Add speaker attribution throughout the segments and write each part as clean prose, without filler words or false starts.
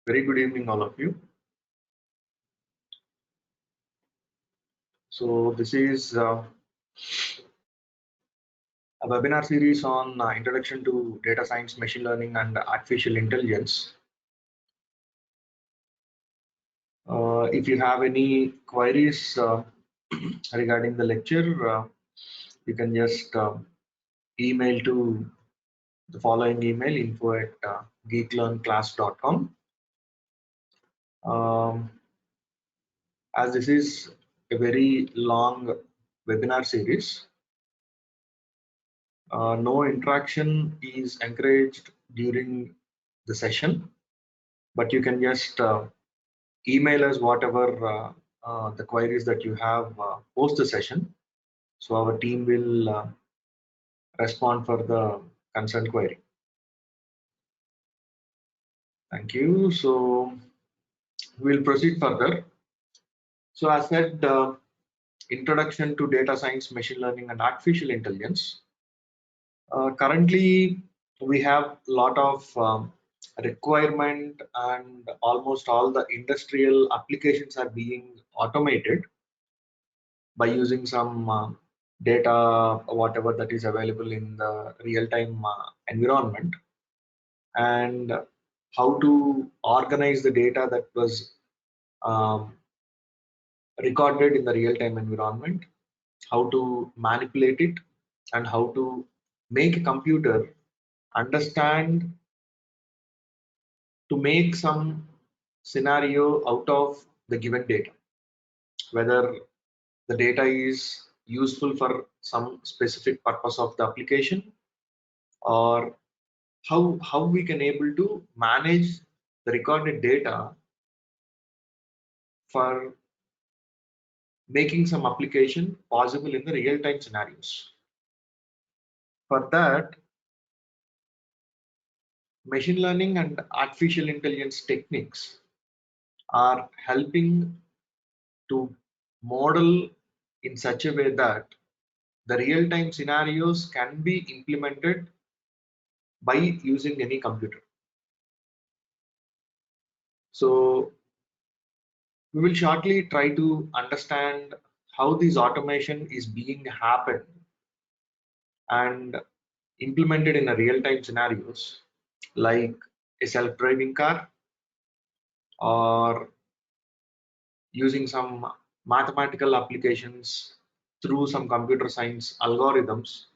Speaker 1: Very good evening, all of you. So this is a webinar series on Introduction to Data Science, Machine Learning and Artificial Intelligence. If you have any queries regarding the lecture, you can just email to the following email, info@geeklearnclass.com. As this is a very long webinar series, no interaction is encouraged during the session, but you can just email us whatever the queries that you have post the session. So our team will respond for the concerned query. Thank you. So we'll proceed further. So as said, introduction to data science, machine learning and artificial intelligence. Currently, we have a lot of requirement, and almost all the industrial applications are being automated by using some data, whatever that is available in the real-time environment, and how to organize the data that was um, recorded in the real-time environment, how to manipulate it, and how to make a computer understand to make some scenario out of the given data, whether the data is useful for some specific purpose of the application, or how we can able to manage the recorded data for making some application possible in the real-time scenarios. For that, machine learning and artificial intelligence techniques are helping to model in such a way that the real-time scenarios can be implemented by using any computer. So we will shortly try to understand how this automation is being happened and implemented in a real-time scenarios, like a self-driving car, or using some mathematical applications through some computer science algorithms,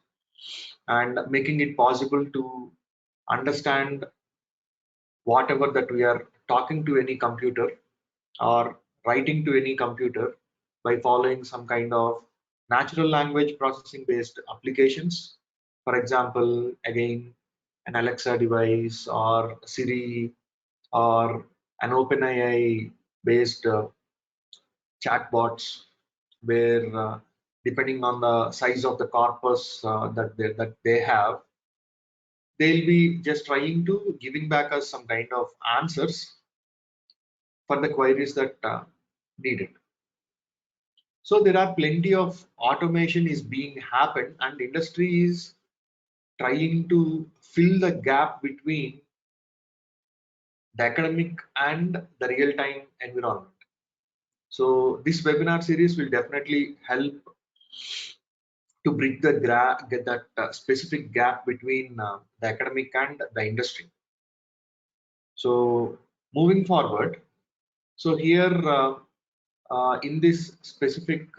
Speaker 1: and making it possible to understand whatever that we are talking to any computer or writing to any computer by following some kind of natural language processing based applications. For example, again, an Alexa device or Siri or an OpenAI based chatbots, where depending on the size of the corpus that they have, they'll be just trying to giving back us some kind of answers for the queries that needed. So there are plenty of automation is being happened, and industry is trying to fill the gap between the academic and the real-time environment. So this webinar series will definitely help to bridge the get that specific gap between the academic and the industry. So moving forward, so here in this specific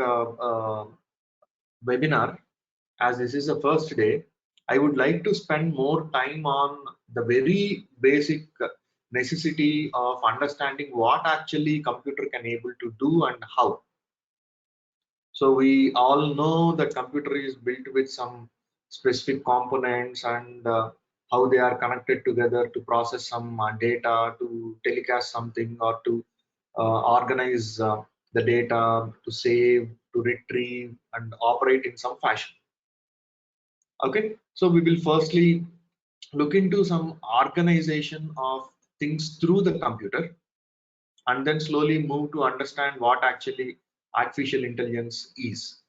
Speaker 1: webinar, as this is the first day, I would like to spend more time on the very basic necessity of understanding what actually computer can able to do and how. So we all know that computer is built with some specific components, and how they are connected together to process some data, to telecast something, or to organize the data, to save, to retrieve and operate in some fashion. Okay, so we will firstly look into some organization of things through the computer, and then slowly move to understand what actually artificial intelligence is.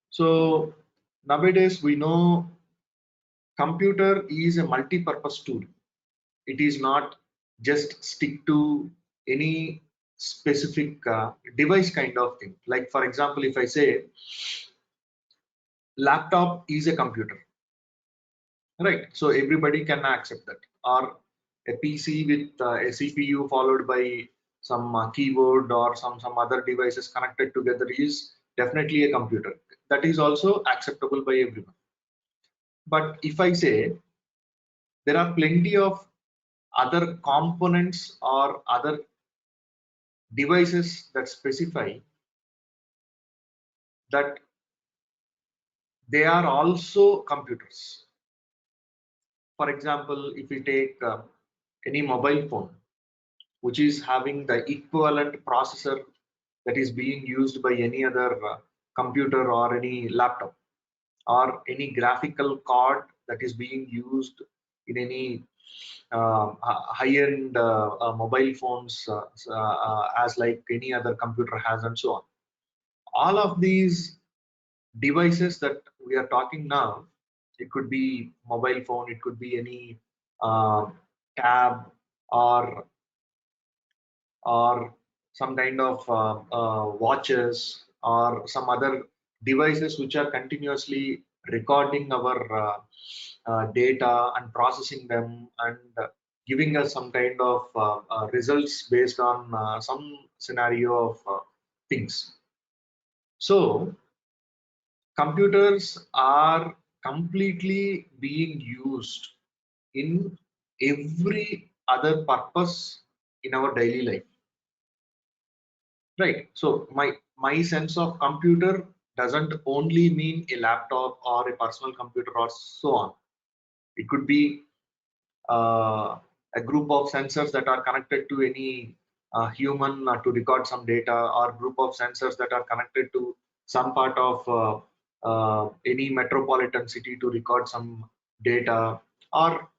Speaker 1: So nowadays we know computer is a multi-purpose tool. It is not just stick to any specific device kind of thing. Like for example, if I say laptop is a computer, right? So everybody can accept that. Or a PC with a CPU followed by some keyboard or some other devices connected together is definitely a computer. That is also acceptable by everyone. But if I say there are plenty of other components or other devices that specify that they are also computers. For example, if we take any mobile phone, which is having the equivalent processor that is being used by any other computer or any laptop, or any graphical card that is being used in any high-end mobile phones as like any other computer has, and so on. All of these devices that we are talking now, it could be mobile phone, it could be any uh, tab, or some kind of watches or some other devices which are continuously recording our data and processing them, and giving us some kind of results based on some scenario of things. So computers are completely being used in every other purpose in our daily life, right? So my sense of computer doesn't only mean a laptop or a personal computer or so on. It could be a group of sensors that are connected to any human to record some data, or group of sensors that are connected to some part of any metropolitan city to record some data, or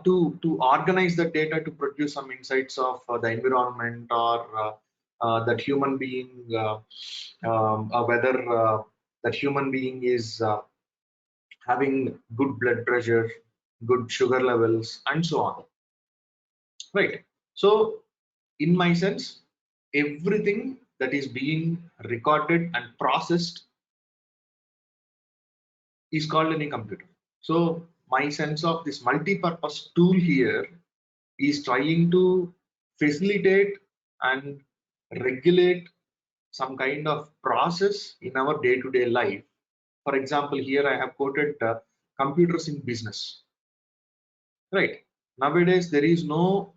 Speaker 1: to organize the data to produce some insights of the environment, or that human being whether that human being is having good blood pressure, good sugar levels, and so on, right? So in my sense, everything that is being recorded and processed is called any computer. So my sense of this multi-purpose tool here is trying to facilitate and regulate some kind of process in our day-to-day life. For example, here I have quoted computers in business, right? Nowadays, there is no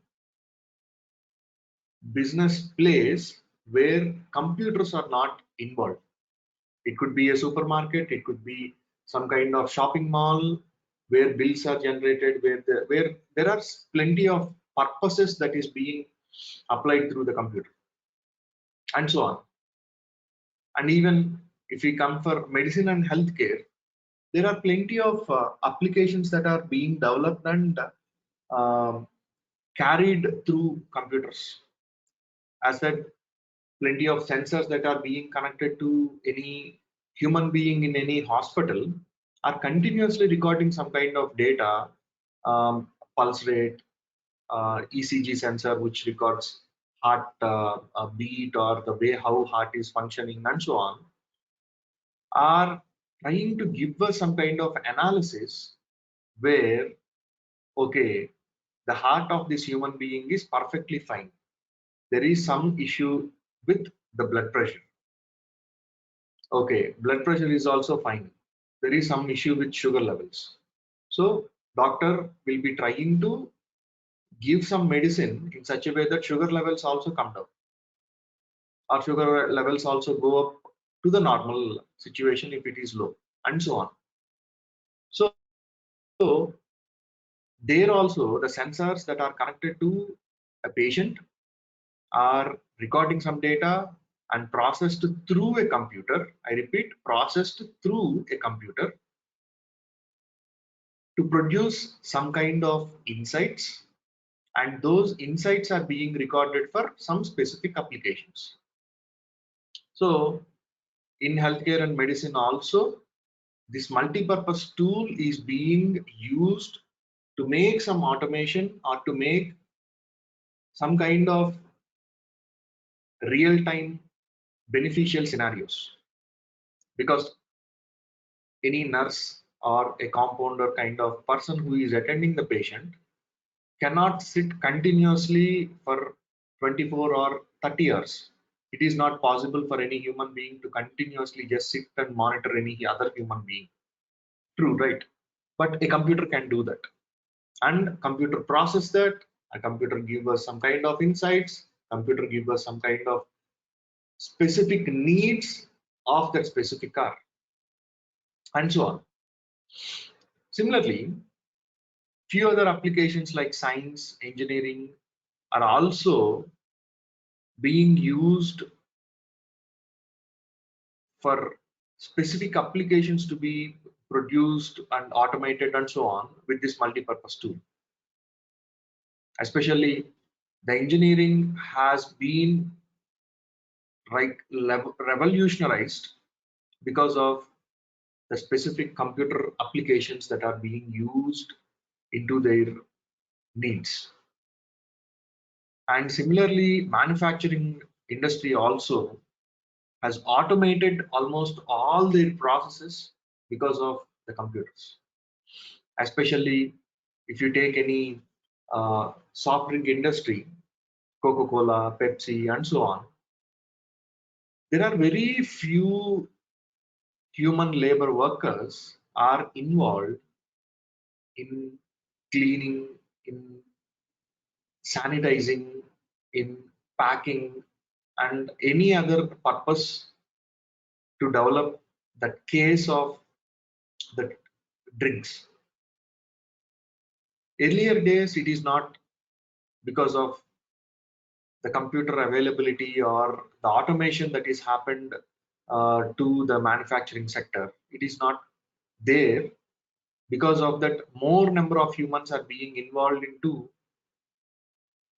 Speaker 1: business place where computers are not involved. It could be a supermarket, it could be some kind of shopping mall where bills are generated, where there are plenty of purposes that is being applied through the computer, and so on. And even if we come for medicine and healthcare, there are plenty of applications that are being developed and um, carried through computers. As said, plenty of sensors that are being connected to any human being in any hospital are continuously recording some kind of data, pulse rate, ECG sensor which records heart beat, or the way how heart is functioning, and so on, are trying to give us some kind of analysis where, okay, the heart of this human being is perfectly fine. There is some issue with the blood pressure. Okay, blood pressure is also fine. There is some issue with sugar levels. So doctor will be trying to give some medicine in such a way that sugar levels also come down, or sugar levels also go up to the normal situation if it is low, and so on. So there also the sensors that are connected to a patient are recording some data and processed through a computer. I repeat, processed through a computer to produce some kind of insights, and those insights are being recorded for some specific applications. So in healthcare and medicine also, this multi-purpose tool is being used to make some automation or to make some kind of real-time beneficial scenarios, because any nurse or a compounder kind of person who is attending the patient cannot sit continuously for 24 or 30 hours. It is not possible for any human being to continuously just sit and monitor any other human being. True, right? But a computer can do that, and computer process that. A computer give us some kind of insights. Computer give us some kind of specific needs of that specific car, and so on. Similarly, few other applications like science, engineering are also being used for specific applications to be produced and automated and so on with this multi-purpose tool. Especially the engineering has been revolutionized because of the specific computer applications that are being used into their needs. And similarly, manufacturing industry also has automated almost all their processes because of the computers. Especially if you take any soft drink industry, Coca-Cola, Pepsi, and so on, there are very few human labor workers are involved in cleaning, in sanitizing, in packing, and any other purpose to develop that case of the drinks. Earlier days, it is not because of the computer availability or the automation that is happened to the manufacturing sector. It is not there because of that more number of humans are being involved into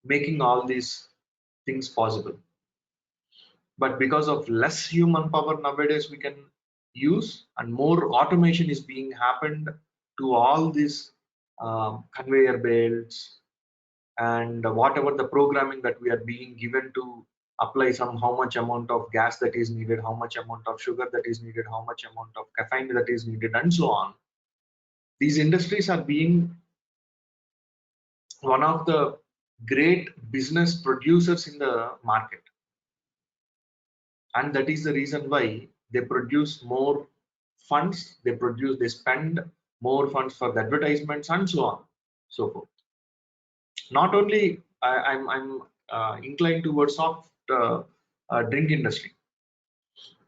Speaker 1: making all these things possible. But because of less human power nowadays we can use, and more automation is being happened to all these conveyor belts and whatever the programming that we are being given to apply some how much amount of gas that is needed, how much amount of sugar that is needed, how much amount of caffeine that is needed, and so on. These industries are being one of the great business producers in the market, and that is the reason why they produce more funds, they spend more funds for the advertisements and so on, so forth. Not only I'm inclined towards soft drink industry,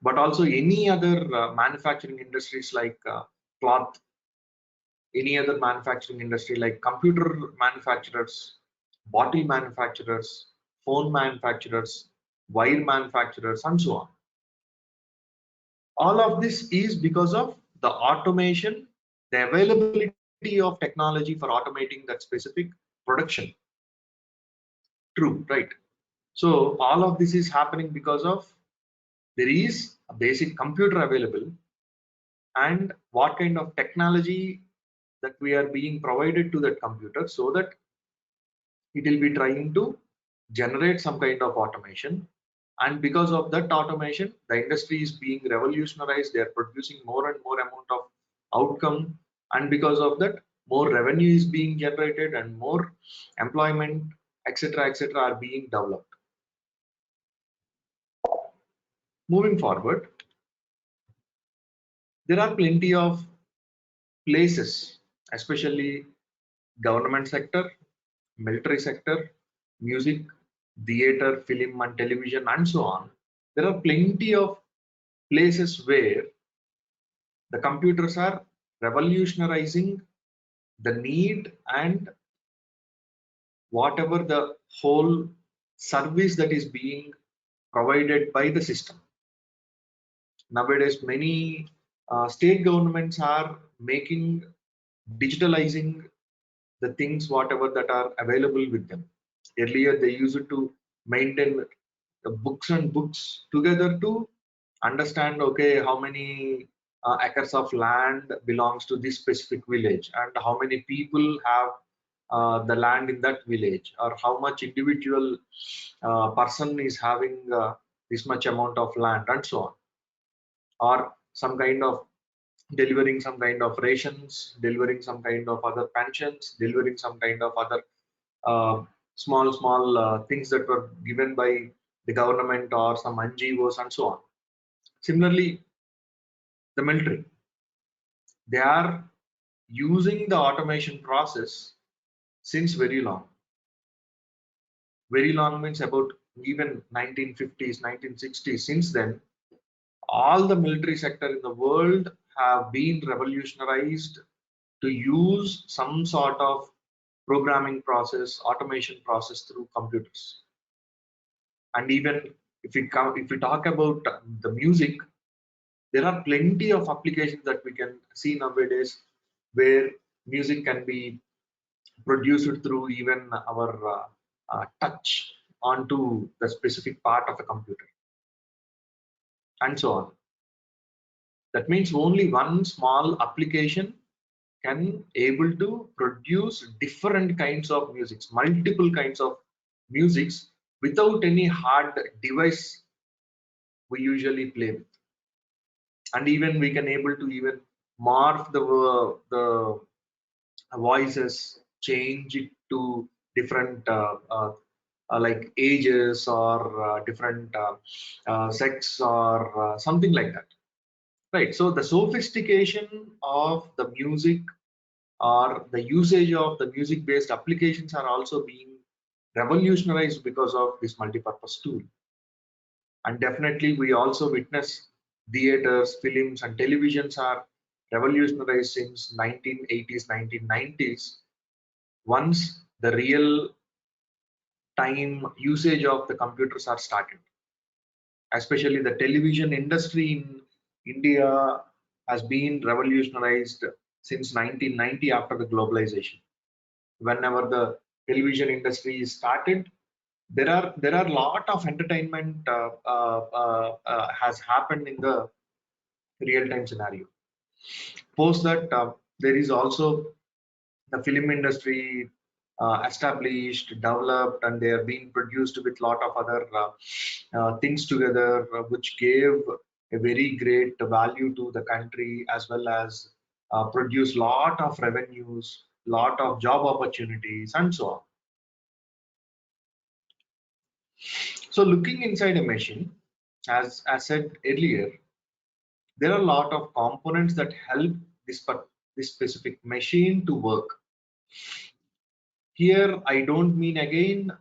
Speaker 1: but also any other manufacturing industries like cloth, any other manufacturing industry like computer manufacturers, bottle manufacturers, phone manufacturers, wire manufacturers, and so on. All of this is because of the automation, the availability of technology for automating that specific production. True, right? So all of this is happening because of there is a basic computer available, and what kind of technology that we are being provided to that computer so that it will be trying to generate some kind of automation. And because of that automation, the industry is being revolutionized. They are producing more and more amount of outcome, and because of that more revenue is being generated and more employment, etc., are being developed. Moving forward, there are plenty of places, especially government sector, military sector, music, theater, film and television, and so on. There are plenty of places where the computers are revolutionizing the need and whatever the whole service that is being provided by the system. Nowadays, many state governments are making digitalizing the things whatever that are available with them. Earlier, they used to maintain the books and books together to understand, okay, how many acres of land belongs to this specific village, and how many people have the land in that village, or how much individual person is having this much amount of land, and so on. Or some kind of delivering some kind of rations, delivering some kind of other pensions, delivering some kind of other uh, small things that were given by the government or some NGOs, and so on. Similarly, the military, they are using the automation process since very long. Very long means about even 1950s, 1960s. Since then, all the military sector in the world have been revolutionized to use some sort of programming process, automation process through computers. And even if we talk about the music, there are plenty of applications that we can see nowadays where music can be produced through even our touch onto the specific part of a computer, and so on. That means only one small application can able to produce different kinds of musics, multiple kinds of musics, without any hard device we usually play with. And even we can able to even morph the voices, change it to different like ages, or different sex, or something like that, right? So the sophistication of the music, or the usage of the music based applications, are also being revolutionized because of this multi-purpose tool. And definitely we also witness theaters, films and televisions are revolutionized since 1980s, 1990s, once the real time usage of the computers are started. Especially the television industry in India has been revolutionized since 1990 after the globalization. Whenever the television industry is started, there are a lot of entertainment has happened in the real time scenario. Post that, there is also the film industry established, developed, and they are being produced with lot of other things together, which gave a very great value to the country, as well as produce lot of revenues, lot of job opportunities, and so on. So looking inside a machine, as I said earlier, there are a lot of components that help this specific machine to work. Here, I don't mean again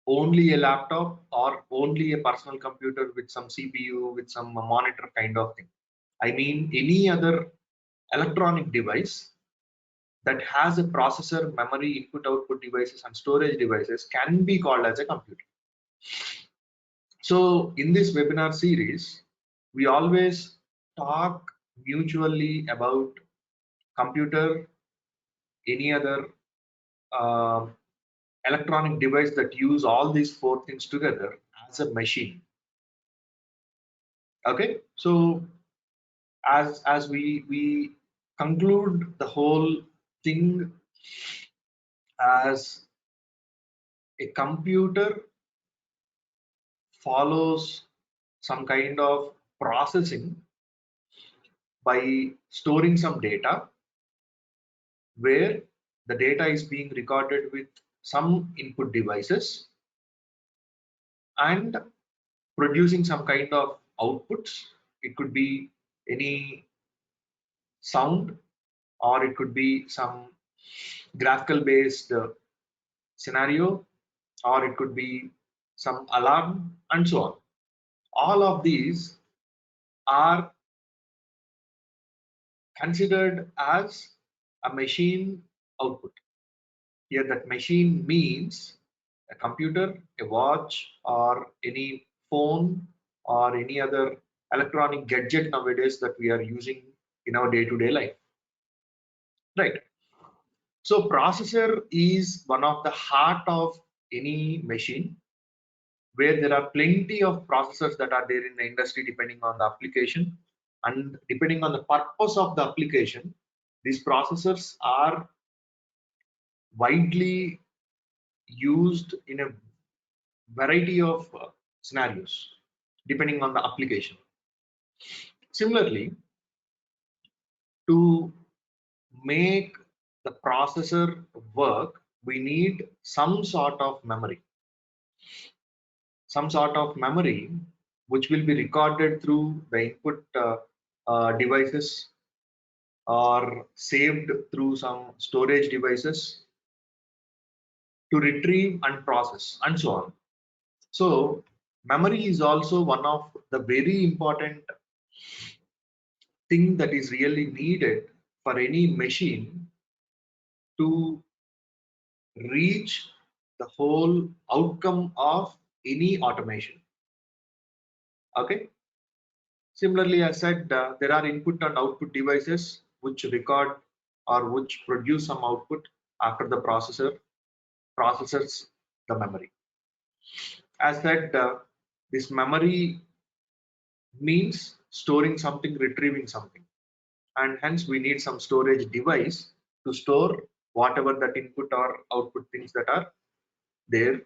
Speaker 1: only a laptop or only a personal computer with some CPU, with some monitor kind of thing. I mean any other electronic device that has a processor, memory, input output devices and storage devices can be called as a computer. So in this webinar series, we always talk mutually about computer, any other uh, electronic device that use all these four things together as a machine. Okay, so as we conclude the whole thing, as a computer follows some kind of processing by storing some data, where the data is being recorded with some input devices and producing some kind of outputs. It could be any sound, or it could be some graphical based scenario, or it could be some alarm, and so on. All of these are considered as a machine output. Here that machine means a computer, a watch, or any phone, or any other electronic gadget nowadays that we are using in our day-to-day life, right? So processor is one of the heart of any machine, where there are plenty of processors that are there in the industry depending on the application. And depending on the purpose of the application, these processors are widely used in a variety of scenarios depending on the application. Similarly, to make the processor work, we need some sort of memory which will be recorded through the input devices or saved through some storage devices to retrieve and process and so on. So memory is also one of the very important thing that is really needed for any machine to reach the whole outcome of any automation. Okay. Similarly, I said there are input and output devices which record or which produce some output after the processor processes the memory. As said, this memory means storing something, retrieving something, and hence we need some storage device to store whatever that input or output things that are there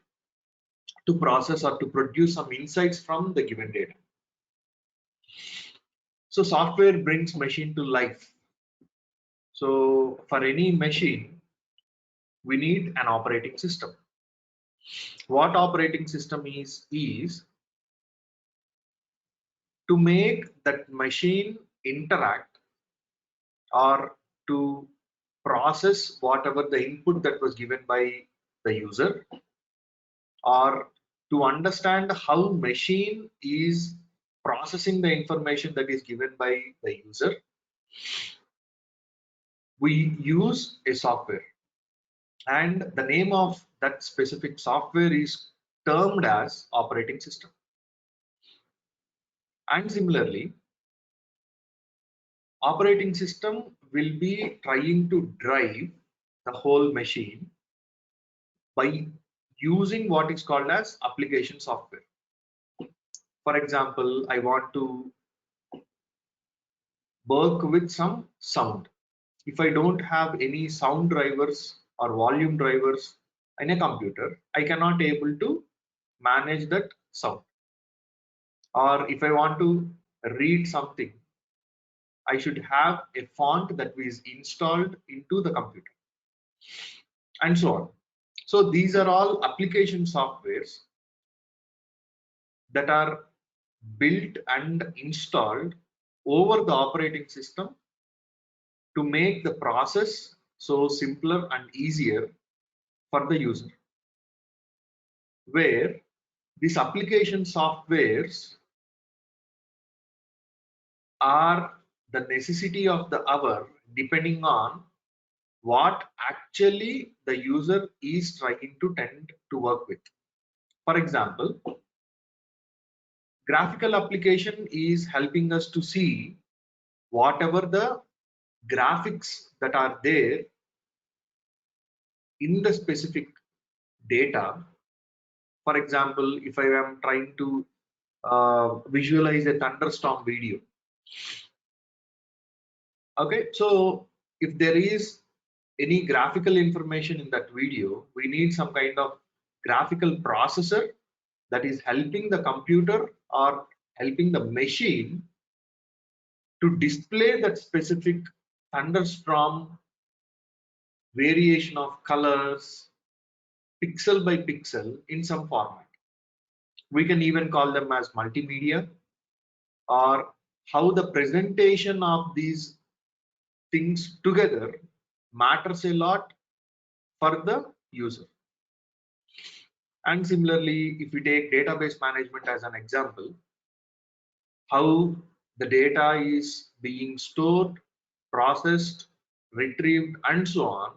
Speaker 1: to process or to produce some insights from the given data. So software brings machine to life. So for any machine, we need an operating system. What operating system is to make that machine interact or to process whatever the input that was given by the user, or to understand how machine is processing the information that is given by the user. We use a software, and the name of that specific software is termed as operating system. And similarly, operating system will be trying to drive the whole machine by using what is called as application software. For example, I want to work with some sound. If I don't have any sound drivers or volume drivers in a computer, I cannot able to manage that sound. Or if I want to read something, I should have a font that is installed into the computer, and so on. So these are all application softwares that are built and installed over the operating system to make the process so simpler and easier for the user, where these application softwares are the necessity of the hour depending on what actually the user is trying to tend to work with. For example, graphical application is helping us to see whatever the graphics that are there in the specific data. For example, if I am trying to visualize a thunderstorm video, okay, so if there is any graphical information in that video, we need some kind of graphical processor that is helping the computer or helping the machine to display that specific thunderstorm variation of colors pixel by pixel in some format. We can even call them as multimedia, or how the presentation of these things together matters a lot for the user. And similarly, if we take database management as an example, how the data is being stored, processed, retrieved, and so on,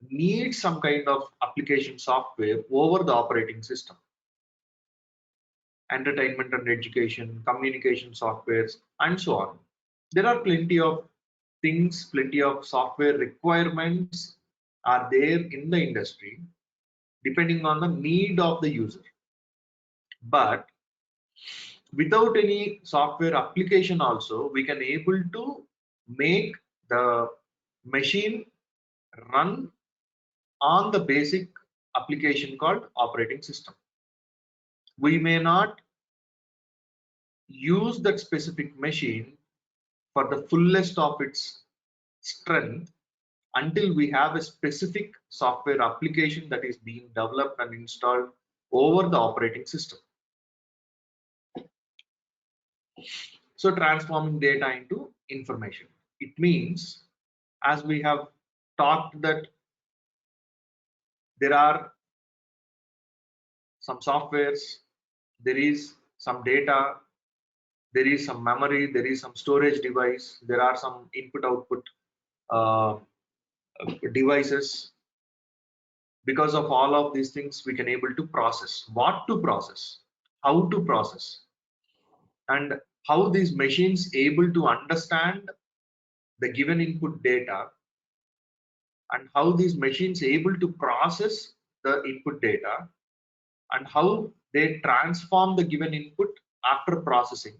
Speaker 1: needs some kind of application software over the operating system. Entertainment and education, communication softwares, and so on. There are plenty of things, plenty of software requirements are there in the industry depending on the need of the user. But without any software application also, we can able to make the machine run on the basic application called operating system. We may not use that specific machine for the fullest of its strength until we have a specific software application that is being developed and installed over the operating system. So transforming data into information. It means, as we have talked, that there are some softwares, there is some data, there is some memory, there is some storage device, there are some input output uh, devices. Because of all of these things, we can able to process, what to process, how to process, and how these machines able to understand the given input data, and how these machines able to process the input data, and how they transform the given input after processing,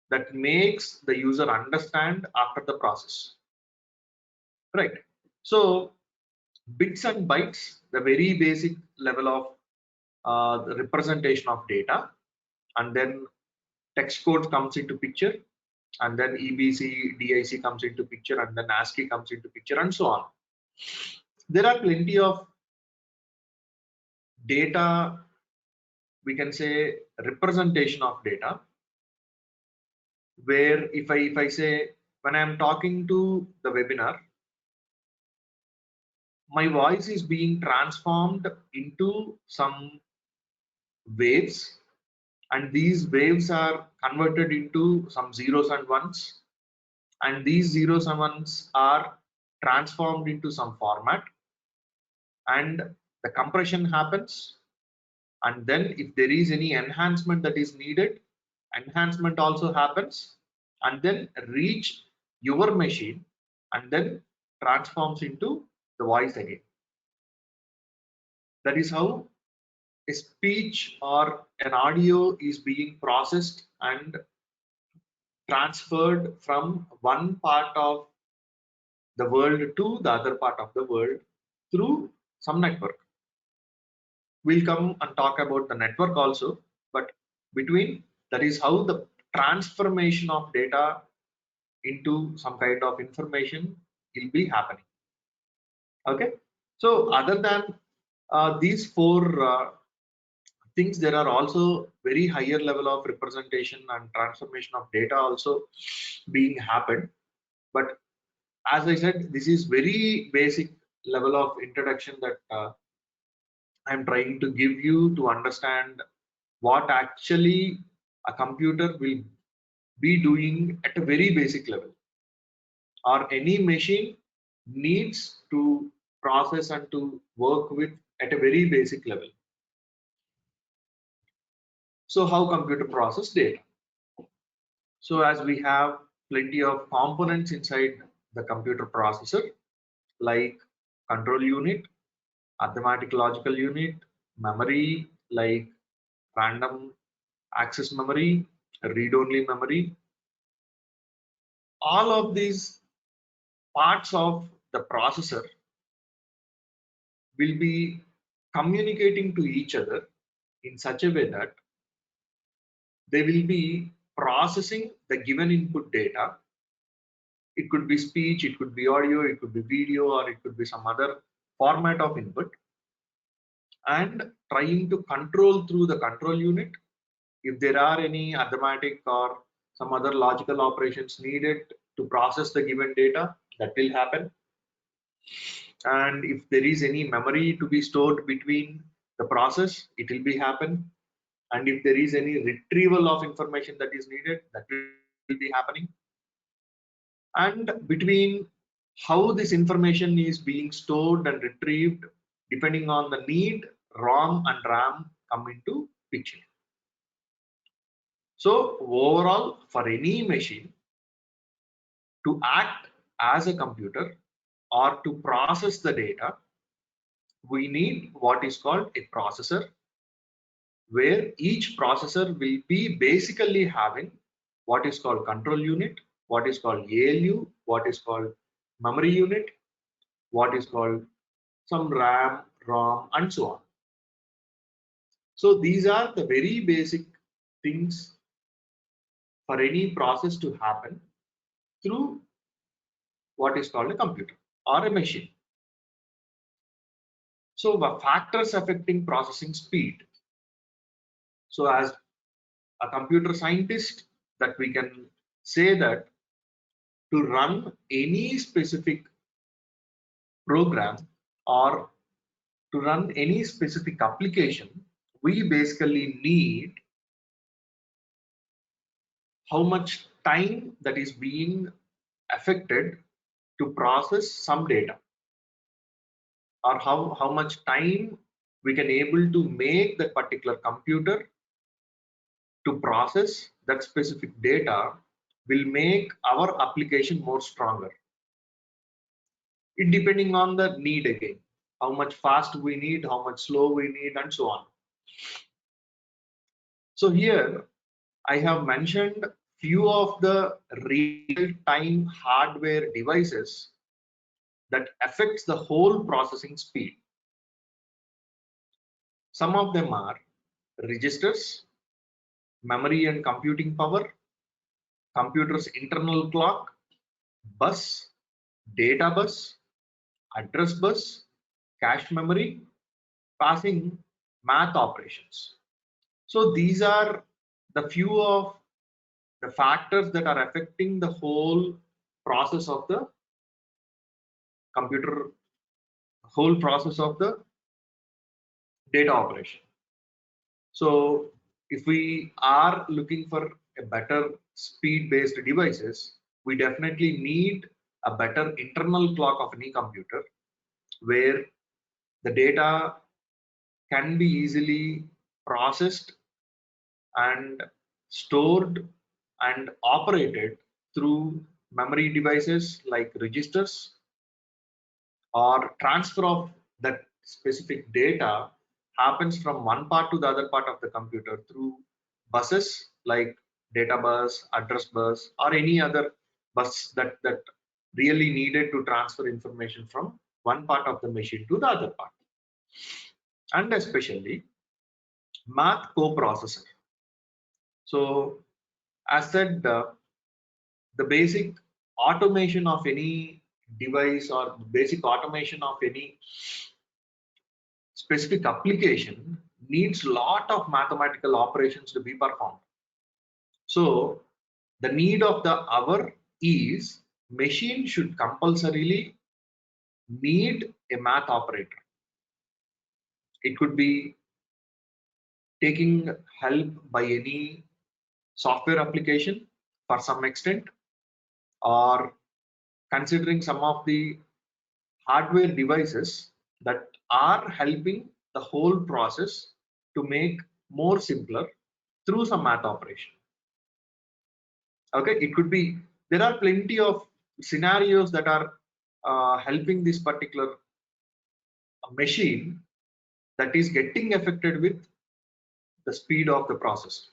Speaker 1: that makes the user understand after the process, right? So bits and bytes, the very basic level of the representation of data, and then text code comes into picture, and then EBC, DIC comes into picture, and then ASCII comes into picture, and so on. There are plenty of data, we can say representation of data, where if I say, when I'm talking to the webinar, my voice is being transformed into some waves, and these waves are converted into some zeros and ones, and these zeros and ones are transformed into some format, and the compression happens, and then if there is any enhancement that is needed, enhancement also happens, and then reach your machine, and then transforms into the voice again. That is how a speech or an audio is being processed and transferred from one part of the world to the other part of the world through some network. We'll come and talk about the network also, but between, that is how the transformation of data into some kind of information will be happening. Okay, so other than these four things, there are also very higher level of representation and transformation of data also being happened. But as I said, this is very basic level of introduction that I'm trying to give you to understand what actually a computer will be doing at a very basic level, or any machine needs to process and to work with at a very basic level. So how computer process data? So as we have plenty of components inside the computer processor, like control unit, arithmetic logical unit, memory like random access memory, read-only memory. All of these parts of the processor will be communicating to each other in such a way that they will be processing the given input data. It could be speech, it could be audio, it could be video, or it could be some other format of input, and trying to control through the control unit. If there are any arithmetic or some other logical operations needed to process the given data, that will happen. And if there is any memory to be stored between the process, it will be happen. And if there is any retrieval of information that is needed, that will be happening. And between how this information is being stored and retrieved, depending on the need, ROM and RAM come into picture. So overall, for any machine to act as a computer or to process the data, we need what is called a processor, where each processor will be basically having what is called control unit, what is called ALU, what is called memory unit, what is called some RAM, ROM, and so on. So these are the very basic things for any process to happen through what is called a computer or a machine. So the factors affecting processing speed. So as a computer scientist, that we can say that to run any specific program or to run any specific application, we basically need how much time that is being affected to process some data, or how much time we can able to make that particular computer to process that specific data will make our application more stronger. It depending on the need again, how much fast we need, how much slow we need, and so on. So here I have mentioned few of the real-time hardware devices that affects the whole processing speed. Some of them are registers, memory and computing power, computer's internal clock, bus, data bus, address bus, cache memory, passing math operations. So these are the few of the factors that are affecting the whole process of the computer, whole process of the data operation. So if we are looking for a better speed-based devices, we definitely need a better internal clock of any computer where the data can be easily processed and stored and operated through memory devices like registers, or transfer of that specific data happens from one part to the other part of the computer through buses like data bus, address bus, or any other bus that really needed to transfer information from one part of the machine to the other part. And especially math coprocessor. So as said, the basic automation of any device or basic automation of any specific application needs lot of mathematical operations to be performed. So the need of the hour is machine should compulsorily need a math operator. It could be taking help by any software application for some extent, or considering some of the hardware devices that are helping the whole process to make more simpler through some math operation. Okay, it could be, there are plenty of scenarios that are helping this particular machine that is getting affected with the speed of the process.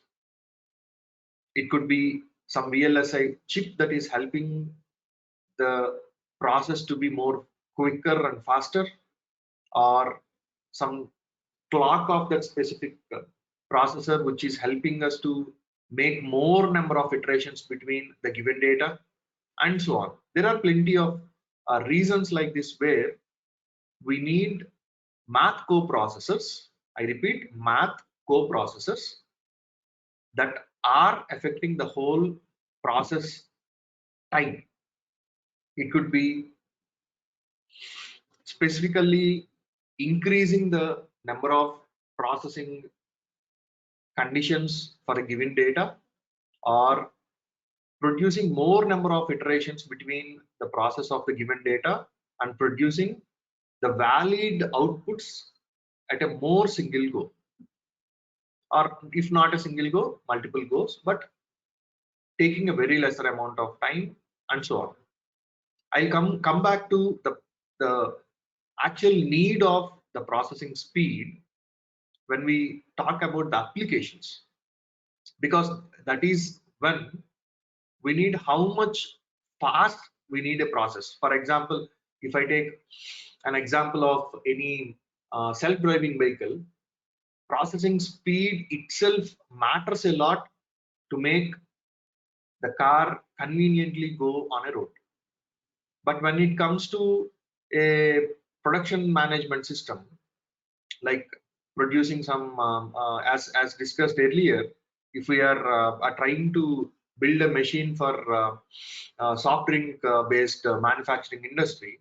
Speaker 1: It could be some VLSI chip that is helping the process to be more quicker and faster, or some clock of that specific processor which is helping us to make more number of iterations between the given data, and so on. There are plenty of reasons like this where we need math coprocessors. I repeat, math coprocessors that are affecting the whole process time. It could be specifically increasing the number of processing conditions for a given data, or producing more number of iterations between the process of the given data and producing the valid outputs at a more single go, or if not a single go, multiple goes, but taking a very lesser amount of time, and so on. I'll come back to the actual need of the processing speed when we talk about the applications, because that is when we need how much fast we need a process. For example, if I take an example of any self-driving vehicle, processing speed itself matters a lot to make the car conveniently go on a road. But when it comes to a production management system, like producing some, as discussed earlier, if we are trying to build a machine for soft drink based manufacturing industry,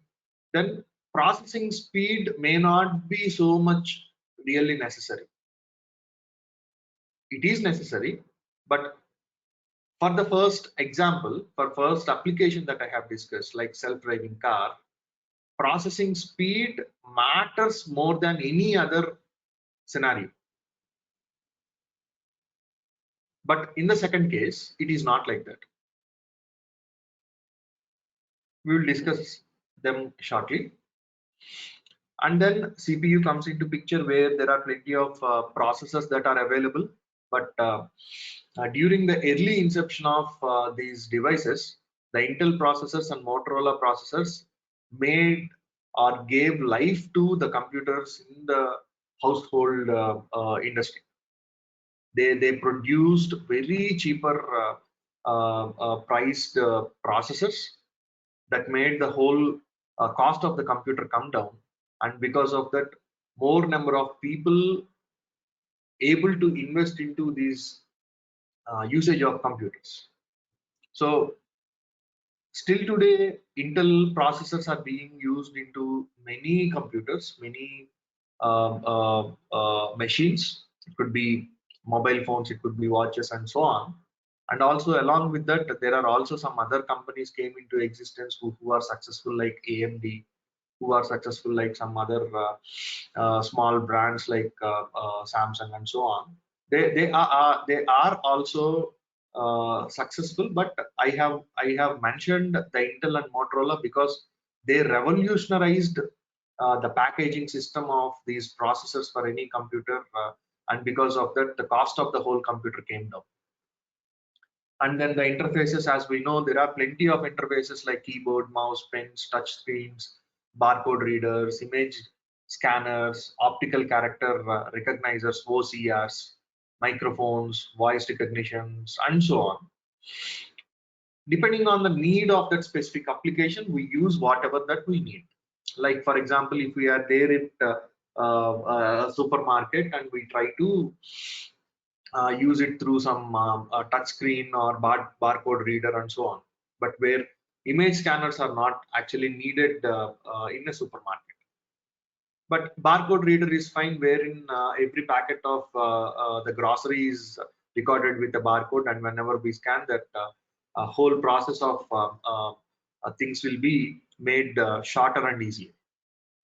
Speaker 1: then processing speed may not be so much really necessary. It is necessary, but for the first example, for first application that I have discussed, like self-driving car, processing speed matters more than any other scenario. But in the second case, it is not like that. We will discuss them shortly. And then CPU comes into picture, where there are plenty of processors that are available. But during the early inception of these devices, the Intel processors and Motorola processors made or gave life to the computers in the household industry. They produced very cheaper priced processors that made the whole cost of the computer come down, and because of that, more number of people able to invest into these usage of computers. So still today, Intel processors are being used into many computers, many machines. It could be mobile phones, it could be watches, and so on. And also, along with that, there are also some other companies came into existence who are successful, like AMD, who are successful like some other small brands like Samsung and so on. They are also successful, but I have mentioned the Intel and Motorola because they revolutionized the packaging system of these processors for any computer, and because of that, the cost of the whole computer came down. And then the interfaces, as we know, there are plenty of interfaces like keyboard, mouse, pens, touch screens, barcode readers, image scanners, optical character recognizers, OCRs, microphones, voice recognitions, and so on. Depending on the need of that specific application, we use whatever that we need. Like for example, if we are there at a supermarket and we try to use it through some touch screen or barcode reader and so on, but where image scanners are not actually needed in a supermarket. But barcode reader is fine, wherein every packet of the grocery is recorded with a barcode, and whenever we scan that, whole process of things will be made shorter and easier.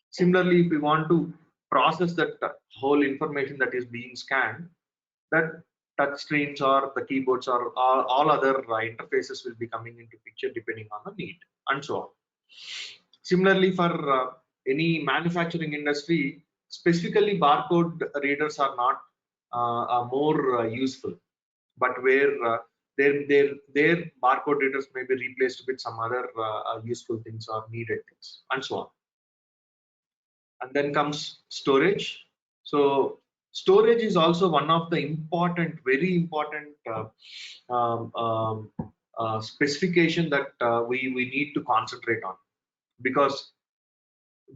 Speaker 1: Similarly, if we want to process that whole information that is being scanned, that touch screens or the keyboards or all other interfaces will be coming into picture depending on the need, and so on. Similarly, for any manufacturing industry, specifically barcode readers are not more useful, but where their barcode readers may be replaced with some other useful things or needed things, and so on. And then comes storage. So storage is also one of the important, very important specification that we need to concentrate on, because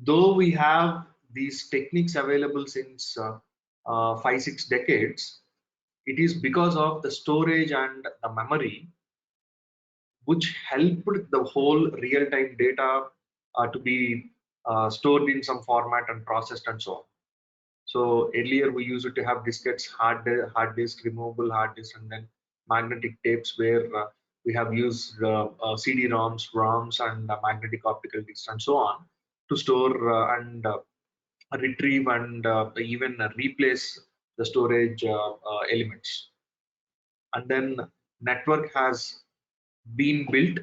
Speaker 1: though we have these techniques available since 5-6 decades, it is because of the storage and the memory which helped the whole real-time data to be stored in some format and processed and so on. So earlier we used to have diskettes, hard disk, removable hard disk, and then magnetic tapes, where we have used CD-ROMs, ROMs, and magnetic optical disks and so on to store and retrieve and even replace the storage elements. And then network has been built,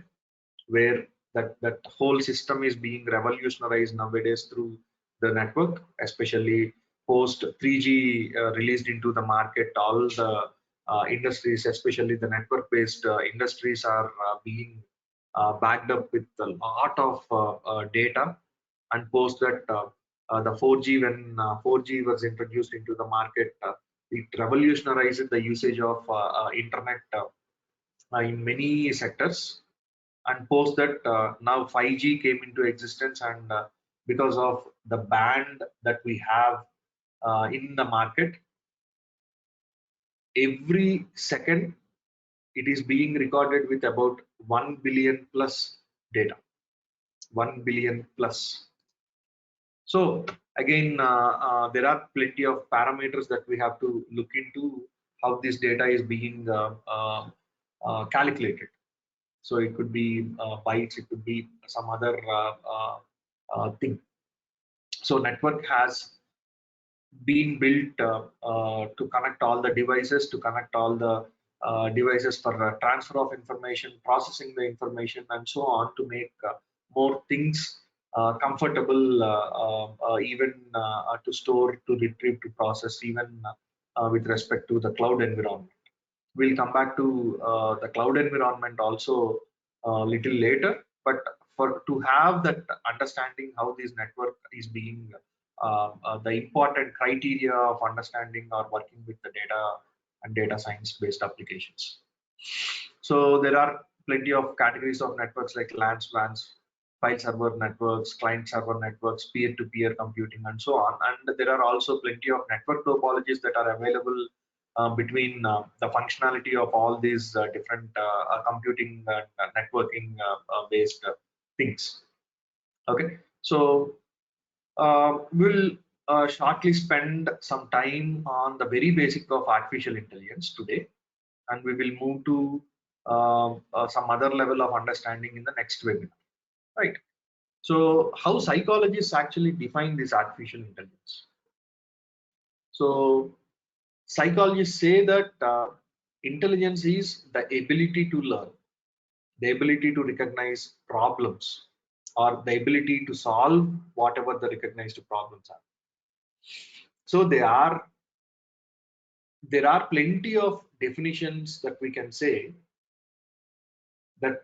Speaker 1: where that whole system is being revolutionized nowadays through the network, especially post 3G released into the market, all the industries, especially the network-based industries, are being backed up with a lot of data. And post that, the 4G, when 4G was introduced into the market, it revolutionized the usage of internet in many sectors. And post that, now 5G came into existence, and because of the band that we have in the market, every second it is being recorded with about 1 billion plus data. 1 billion plus. So again, there are plenty of parameters that we have to look into how this data is being calculated. So it could be bytes, it could be some other thing. So network has been built to connect all the devices, to connect all the devices for transfer of information, processing the information, and so on, to make more things comfortable, even to store, to retrieve, to process, even with respect to the cloud environment. We'll come back to the cloud environment also a little later, but for to have that understanding how this network is being, the important criteria of understanding or working with the data and data science based applications. So there are plenty of categories of networks like LANs, WANs, file server networks, client server networks, peer-to-peer computing, and so on. And there are also plenty of network topologies that are available between the functionality of all these different computing networking based things. Okay, so we'll shortly spend some time on the very basic of artificial intelligence today, and we will move to some other level of understanding in the next webinar, right? So how psychologists actually define this artificial intelligence? So psychologists say that intelligence is the ability to learn, the ability to recognize problems, or the ability to solve whatever the recognized problems are. So there are plenty of definitions that we can say, that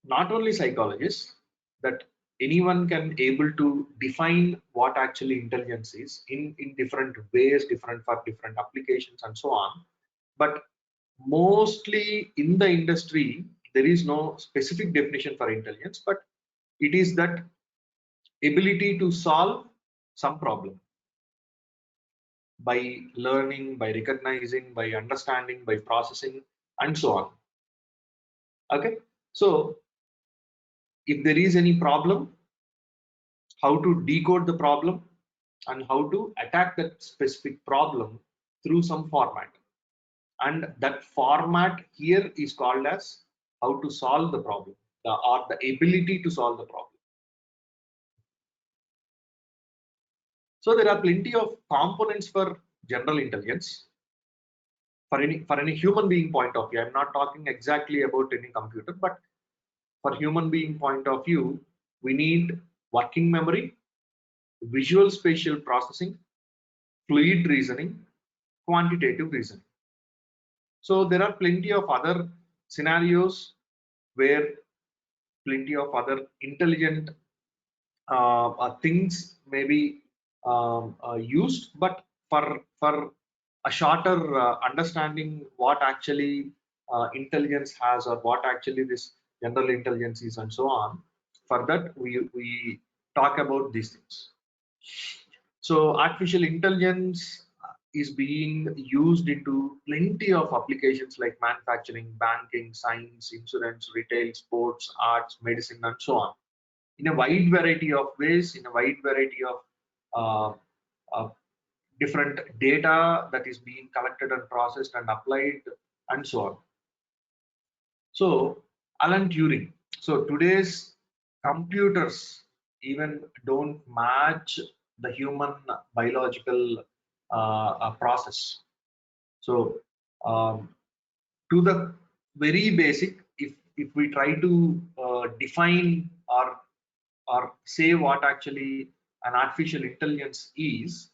Speaker 1: not only psychologists, that anyone can able to define what actually intelligence is in different ways, different for different applications and so on. But mostly in the industry, there is no specific definition for intelligence, but it is that ability to solve some problem by learning, by recognizing, by understanding, by processing, and so on. Okay, so if there is any problem, how to decode the problem and how to attack that specific problem through some format. And that format here is called as how to solve the problem, or the ability to solve the problem. So there are plenty of components for general intelligence. For any human being point of view, I'm not talking exactly about any computer, but for human being point of view, we need working memory, visual spatial processing, fluid reasoning, quantitative reasoning. So there are plenty of other scenarios where plenty of other intelligent things may be used, but for a shorter understanding what actually intelligence has, or what actually this general intelligence is, and so on, for that we talk about these things. So artificial intelligence is being used into plenty of applications like manufacturing, banking, science, insurance, retail, sports, arts, medicine, and so on, in a wide variety of ways, in a wide variety of uh, uh, different data that is being collected and processed and applied, and so on. So Alan Turing. So today's computers even don't match the human biological process. So to the very basic, if we try to define or say what actually an artificial intelligence is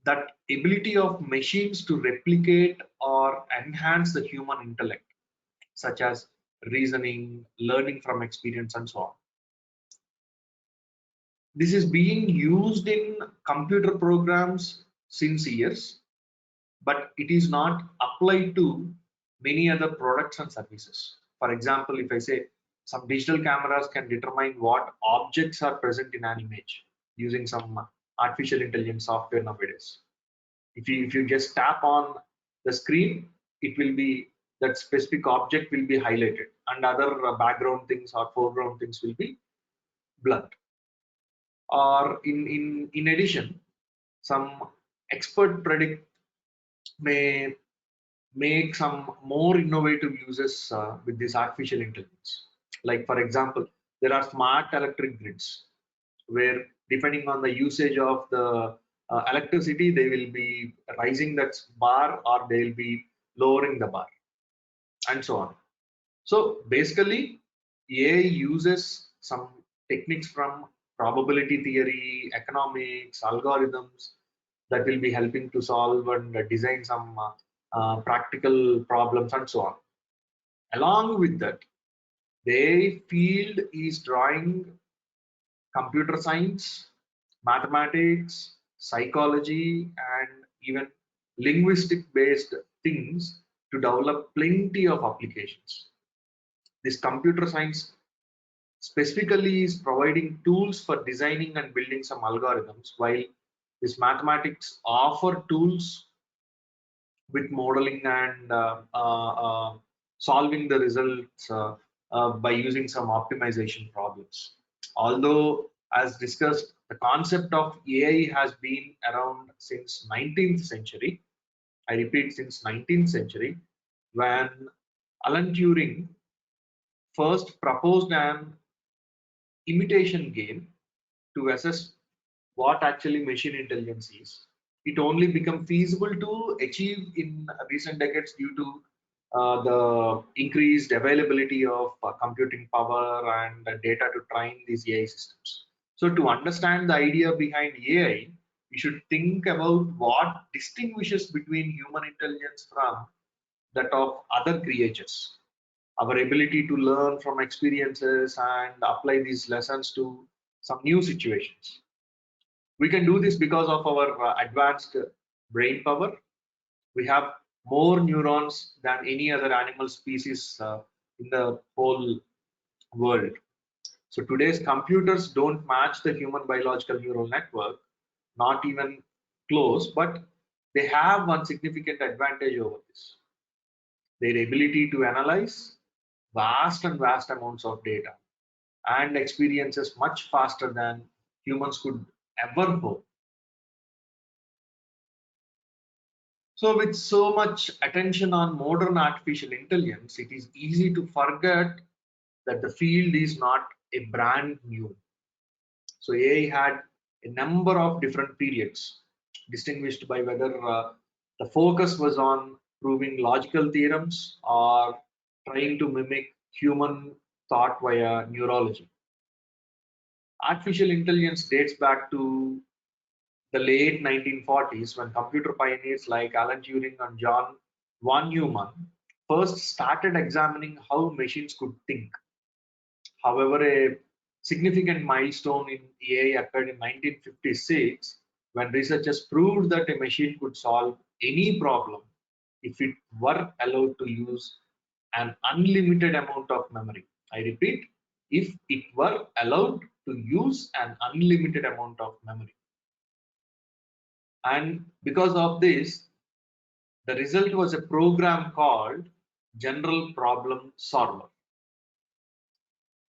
Speaker 1: that ability of machines to replicate or enhance the human intellect, such as reasoning, learning from experience, and so on. This is being used in computer programs since years, but it is not applied to many other products and services. For example, if I say some digital cameras can determine what objects are present in an image using some artificial intelligence software nowadays. If you just tap on the screen, it will be that specific object will be highlighted, and other background things or foreground things will be blurred. Or in addition, some expert predict may make some more innovative uses with this artificial intelligence. Like for example, there are smart electric grids where depending on the usage of the electricity, they will be rising that bar or they will be lowering the bar and so on. So basically, AI uses some techniques from probability theory, economics, algorithms that will be helping to solve and design some practical problems and so on. Along with that, their field is drawing computer science, mathematics, psychology, and even linguistic based things to develop plenty of applications. This computer science specifically is providing tools for designing and building some algorithms, while this mathematics offer tools with modeling and solving the results by using some optimization problems. Although, as discussed, the concept of AI has been around since 19th century. I repeat, since 19th century, when Alan Turing first proposed an imitation game to assess what actually machine intelligence is. It only become feasible to achieve in recent decades due to the increased availability of computing power and data to train these AI systems. So to understand the idea behind AI, we should think about what distinguishes between human intelligence from that of other creatures. Our ability to learn from experiences and apply these lessons to some new situations. We can do this because of our advanced brain power. We have more neurons than any other animal species in the whole world. So today's computers don't match the human biological neural network, not even close, but they have one significant advantage over this: their ability to analyze vast and vast amounts of data and experiences much faster than humans could ever hope. So with so much attention on modern artificial intelligence, it is easy to forget that the field is not a brand new. So AI had a number of different periods distinguished by whether the focus was on proving logical theorems or trying to mimic human thought via neurology. Artificial intelligence dates back to the late 1940s when computer pioneers like Alan Turing and John von Neumann first started examining how machines could think. However, a significant milestone in AI occurred in 1956 when researchers proved that a machine could solve any problem if it were allowed to use an unlimited amount of memory. I repeat, if it were allowed to use an unlimited amount of memory. And because of this, the result was a program called General Problem Solver.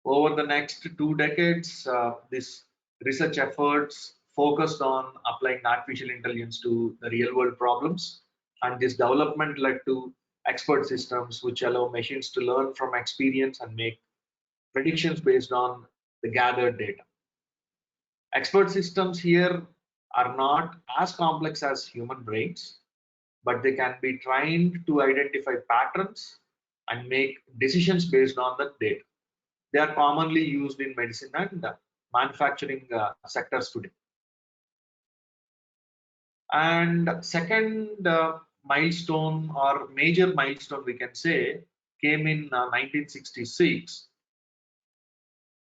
Speaker 1: Over the next 2 decades, this research efforts focused on applying artificial intelligence to the real world problems. And this development led to expert systems which allow machines to learn from experience and make predictions based on the gathered data. Expert systems here are not as complex as human brains, but they can be trained to identify patterns and make decisions based on the data. They are commonly used in medicine and manufacturing sectors today. And second milestone or major milestone we can say came in 1966,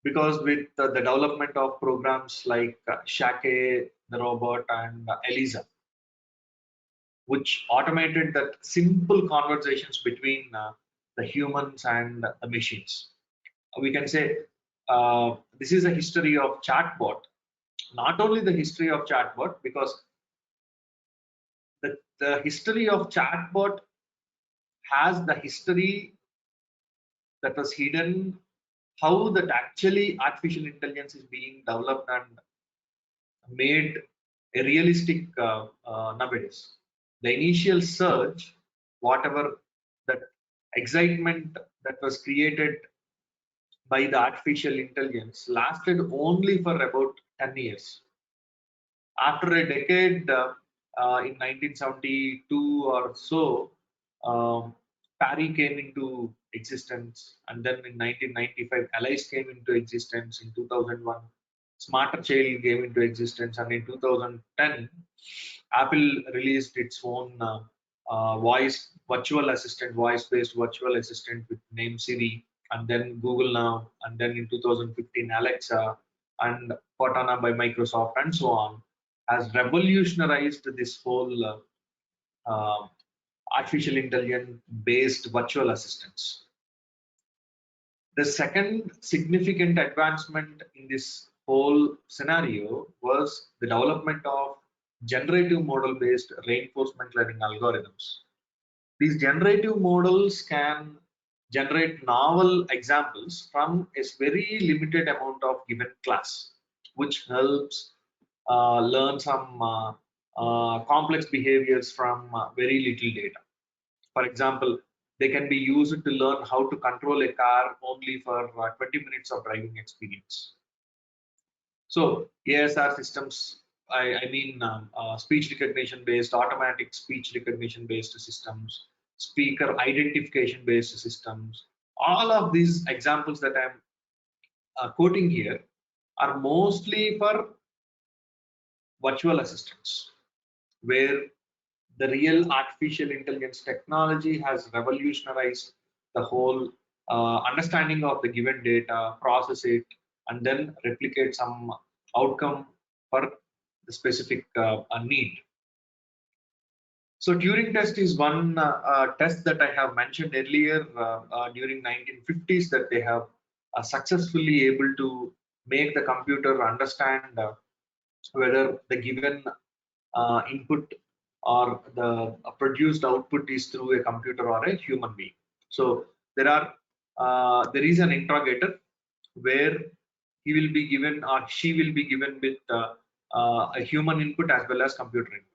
Speaker 1: because with the development of programs like Shake, the robot, and Eliza, which automated that simple conversations between the humans and the machines. We can say this is a history of chatbot. Not only the history of chatbot, because the history of chatbot has the history that was hidden, how that actually artificial intelligence is being developed and made a realistic nowadays. The initial surge, whatever that excitement that was created by the artificial intelligence, lasted only for about 10 years. After a decade, in 1972 or so, Parry came into existence, and then in 1995, Alice came into existence. In 2001, Smarter Child came into existence, and in 2010, Apple released its own voice virtual assistant, voice-based virtual assistant with name Siri, and then Google Now, and then in 2015, Alexa, and Cortana by Microsoft, and so on, has revolutionized this whole artificial intelligence based virtual assistants. The second significant advancement in this whole scenario was the development of generative model based reinforcement learning algorithms. These generative models can generate novel examples from a very limited amount of given class, which helps learn some complex behaviors from very little data. For example, they can be used to learn how to control a car only for 20 minutes of driving experience. So ASR systems, I mean speech recognition based, automatic speech recognition based systems, speaker identification based systems, all of these examples that I'm quoting here are mostly for virtual assistants, where the real artificial intelligence technology has revolutionized the whole understanding of the given data, process it, and then replicate some outcome for the specific need. So Turing test is one test that I have mentioned earlier during 1950s, that they have successfully able to make the computer understand whether the given input or the produced output is through a computer or a human being. So there is an interrogator where he will be given or she will be given with a human input as well as computer input.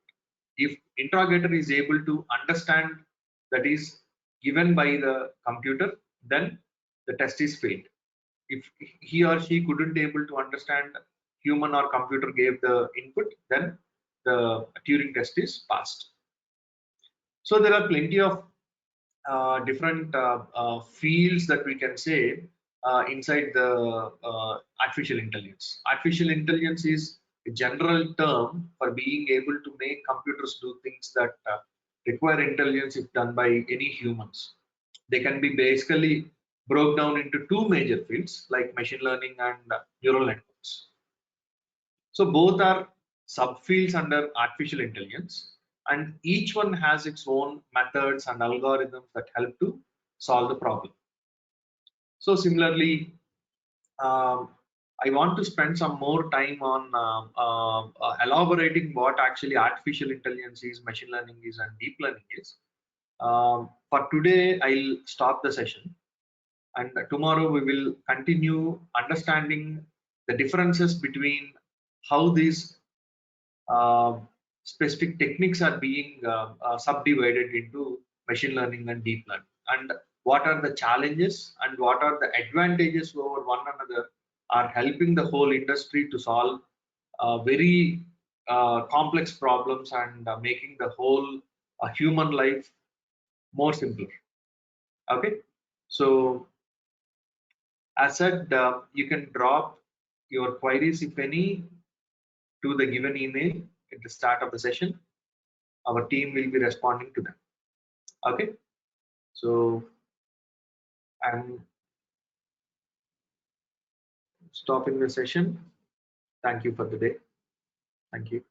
Speaker 1: If interrogator is able to understand that is given by the computer, then the test is failed. If he or she couldn't able to understand human or computer gave the input, then the Turing test is passed. So there are plenty of different fields that we can say inside the artificial intelligence. Artificial intelligence is a general term for being able to make computers do things that require intelligence if done by any humans. They can be basically broke down into two major fields like machine learning and neural networks. So both are subfields under artificial intelligence, and each one has its own methods and algorithms that help to solve the problem. So similarly, I want to spend some more time on elaborating what actually artificial intelligence is, machine learning is, and deep learning is. For today, I'll stop the session, and tomorrow we will continue understanding the differences between how these specific techniques are being subdivided into machine learning and deep learning, and what are the challenges and what are the advantages over one another are helping the whole industry to solve very complex problems and making the whole human life more simpler. Okay, so as said, you can drop your queries, if any, to the given email at the start of the session. Our team will be responding to them. Okay, so I'm stopping the session. Thank you for the day. Thank you.